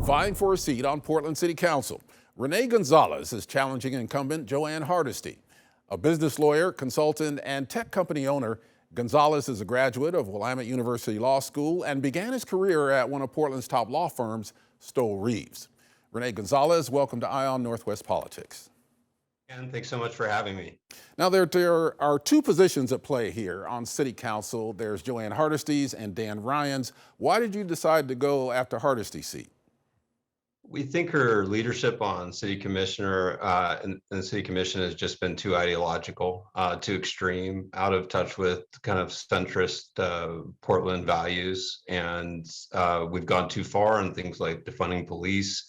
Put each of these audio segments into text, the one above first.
vying for a seat on Portland City Council. Renee Gonzalez is challenging incumbent Joanne Hardesty. A business lawyer, consultant, and tech company owner, Gonzalez is a graduate of Willamette University Law School and began his career at one of Portland's top law firms, Stoll Reeves. Renee Gonzalez, welcome to Ion Northwest Politics. And thanks so much for having me. Now, there are two positions at play here on City Council. There's Joanne Hardesty's and Dan Ryan's. Why did you decide to go after Hardesty's seat? We think her leadership on city commissioner and the city commission has just been too ideological, too extreme, out of touch with kind of centrist Portland values. And we've gone too far on things like defunding police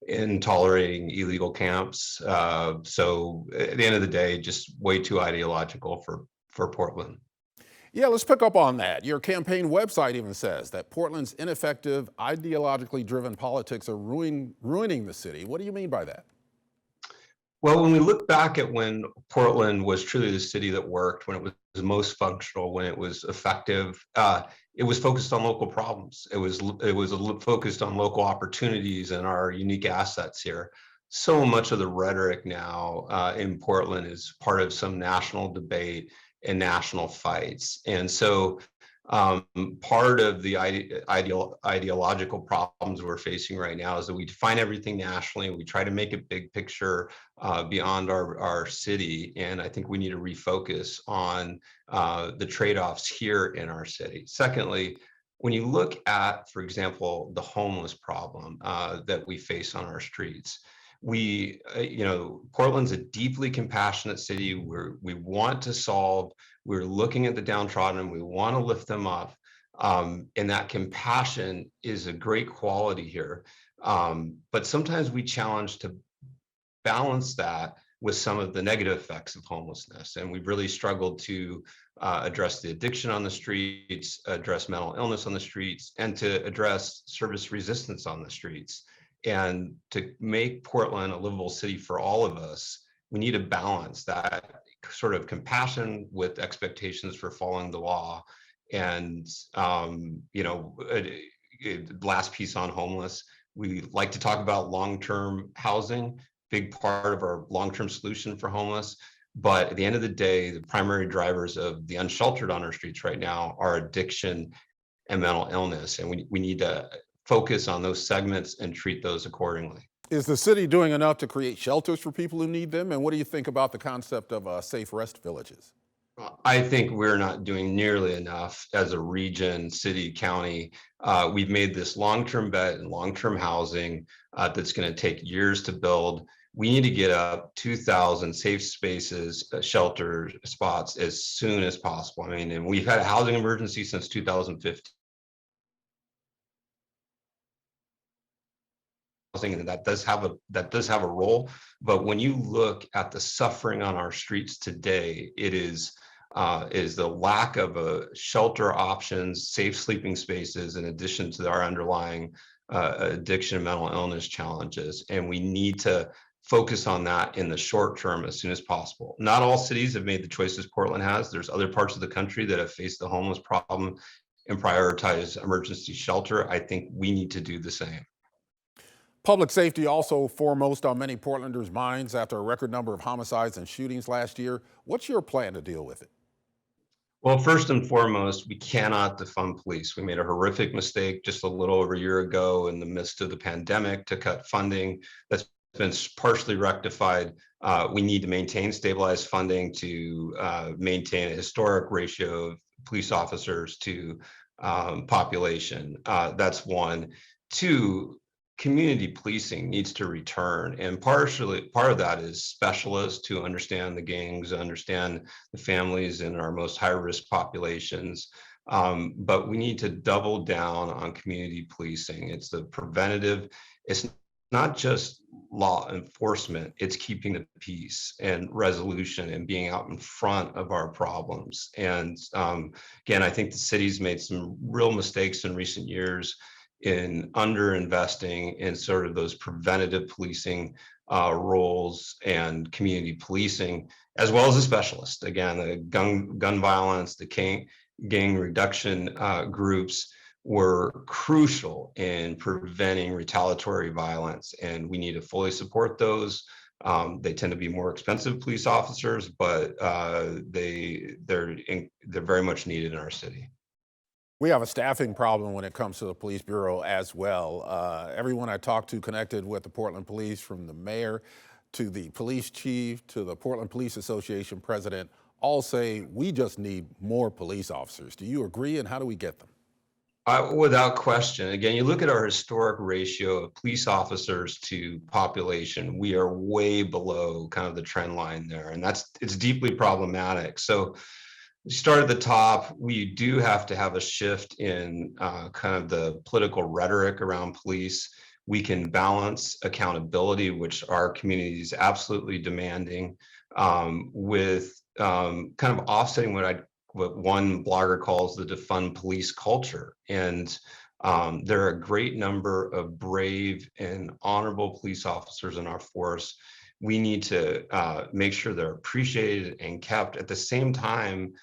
and tolerating illegal camps. So at the end of the day, just way too ideological for Portland. Yeah, let's pick up on that. Your campaign website even says that Portland's ineffective, ideologically driven politics are ruining the city. What do you mean by that? Well, when we look back at when Portland was truly the city that worked, when it was most functional, when it was effective, it was focused on local problems. It was focused on local opportunities and our unique assets here. So much of the rhetoric now in Portland is part of some national debate and national fights. And so part of the ideological problems we're facing right now is that we define everything nationally. We try to make it big picture beyond our city. And I think we need to refocus on the trade-offs here in our city. Secondly, when you look at, for example, the homeless problem that we face on our streets, Portland's a deeply compassionate city. We want to solve. We're looking at the downtrodden. We want to lift them up, and that compassion is a great quality here. But sometimes we challenge to balance that with some of the negative effects of homelessness, and we've really struggled to address the addiction on the streets, address mental illness on the streets, and to address service resistance on the streets. And to make Portland a livable city for all of us, we need to balance that sort of compassion with expectations for following the law. And, last piece on homeless, we like to talk about long-term housing, big part of our long-term solution for homeless. But at the end of the day, the primary drivers of the unsheltered on our streets right now are addiction and mental illness. And we need to focus on those segments and treat those accordingly. Is the city doing enough to create shelters for people who need them? And what do you think about the concept of safe rest villages? I think we're not doing nearly enough as a region, city, county. We've made this long-term bet in long-term housing that's going to take years to build. We need to get up 2,000 safe spaces, shelter spots as soon as possible. I mean, and we've had a housing emergency since 2015. And that does have a role, but when you look at the suffering on our streets today, it is the lack of shelter options, safe sleeping spaces, in addition to our underlying addiction and mental illness challenges. And we need to focus on that in the short term as soon as possible. Not all cities have made the choices Portland has. There's other parts of the country that have faced the homeless problem and prioritize emergency shelter. I think we need to do the same. Public safety also foremost on many Portlanders' minds after a record number of homicides and shootings last year. What's your plan to deal with it? Well, first and foremost, we cannot defund police. We made a horrific mistake just a little over a year ago in the midst of the pandemic to cut funding. That's been partially rectified. We need to maintain stabilized funding to maintain a historic ratio of police officers to population. That's one. Two, community policing needs to return, and part of that is specialists who understand the gangs, understand the families in our most high-risk populations. But we need to double down on community policing. It's the preventative. It's not just law enforcement. It's keeping the peace and resolution and being out in front of our problems. And again, I think the city's made some real mistakes in recent years in underinvesting in sort of those preventative policing roles and community policing, as well as the specialists. Again, the gun violence, the gang reduction groups. were crucial in preventing retaliatory violence, and we need to fully support those. They tend to be more expensive police officers, but they're very much needed in our city. We have a staffing problem when it comes to the police bureau as well. Everyone I talked to connected with the Portland Police, from the mayor to the police chief to the Portland Police Association president, all say we just need more police officers. Do you agree, and how do we get them? Without question. Again, you look at our historic ratio of police officers to population, we are way below kind of the trend line there, and it's deeply problematic. So we start at the top. We do have to have a shift in kind of the political rhetoric around police. We can balance accountability, which our community is absolutely demanding, with kind of offsetting what one blogger calls the defund police culture. And there are a great number of brave and honorable police officers in our force. We need to make sure they're appreciated and kept, at the same time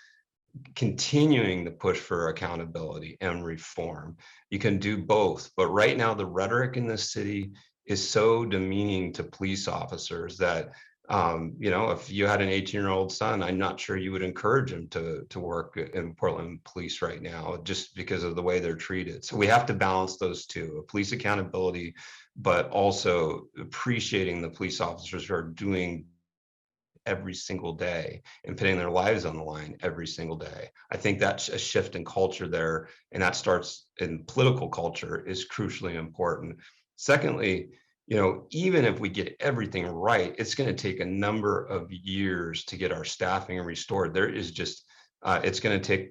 continuing the push for accountability and reform. You can do both, but right now the rhetoric in this city is so demeaning to police officers that if you had an 18-year-old son, I'm not sure you would encourage him to work in Portland Police right now, just because of the way they're treated. So we have to balance those two: police accountability, but also appreciating the police officers who are doing every single day and putting their lives on the line every single day. I think that's a shift in culture there, and that starts in political culture, is crucially important. Secondly, even if we get everything right, it's going to take a number of years to get our staffing restored. There is just, it's going to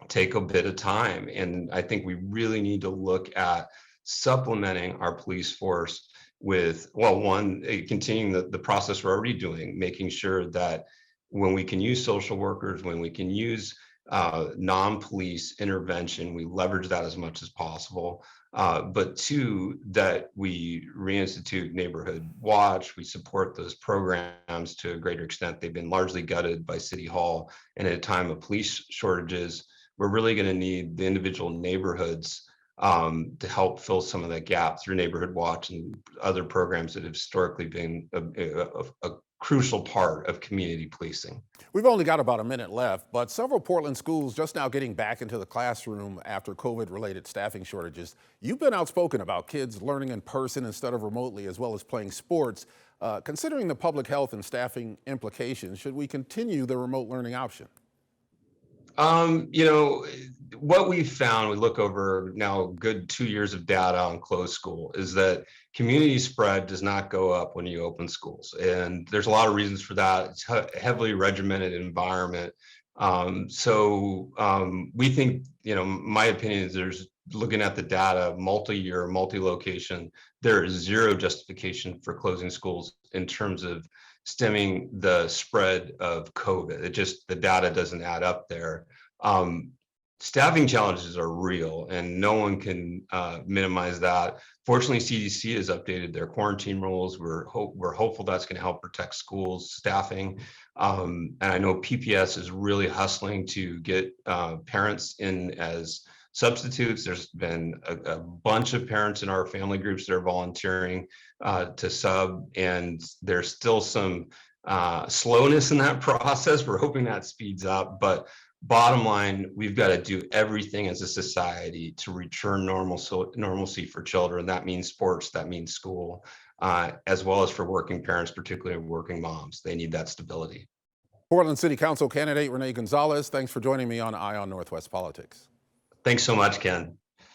take a bit of time. And I think we really need to look at supplementing our police force with, well, one, continuing the process we're already doing, making sure that when we can use social workers, when we can use non-police intervention, we leverage that as much as possible. But two, that we reinstitute neighborhood watch, we support those programs to a greater extent. They've been largely gutted by City Hall. And at a time of police shortages, we're really going to need the individual neighborhoods to help fill some of that gap through neighborhood watch and other programs that have historically been a crucial part of community policing. We've only got about a minute left, but several Portland schools just now getting back into the classroom after COVID-related staffing shortages. You've been outspoken about kids learning in person instead of remotely, as well as playing sports. Considering the public health and staffing implications, should we continue the remote learning option? What we've found, we look over now a good 2 years of data on closed school, is that community spread does not go up when you open schools. And there's a lot of reasons for that. It's a heavily regimented environment. We think, my opinion is, there's, looking at the data, multi-year, multi-location, there is zero justification for closing schools in terms of stemming the spread of COVID. The data doesn't add up there. Staffing challenges are real, and no one can minimize that. Fortunately, CDC has updated their quarantine rules. We're hopeful that's going to help protect schools staffing. And I know PPS is really hustling to get parents in as substitutes. There's been a bunch of parents in our family groups that are volunteering to sub, and there's still some slowness in that process. We're hoping that speeds up, but bottom line, we've got to do everything as a society to return normalcy for children. That means sports, that means school, as well as for working parents, particularly working moms. They need that stability. Portland City Council candidate Rene Gonzalez, thanks for joining me on Eye on Northwest Politics. Thanks so much, Ken.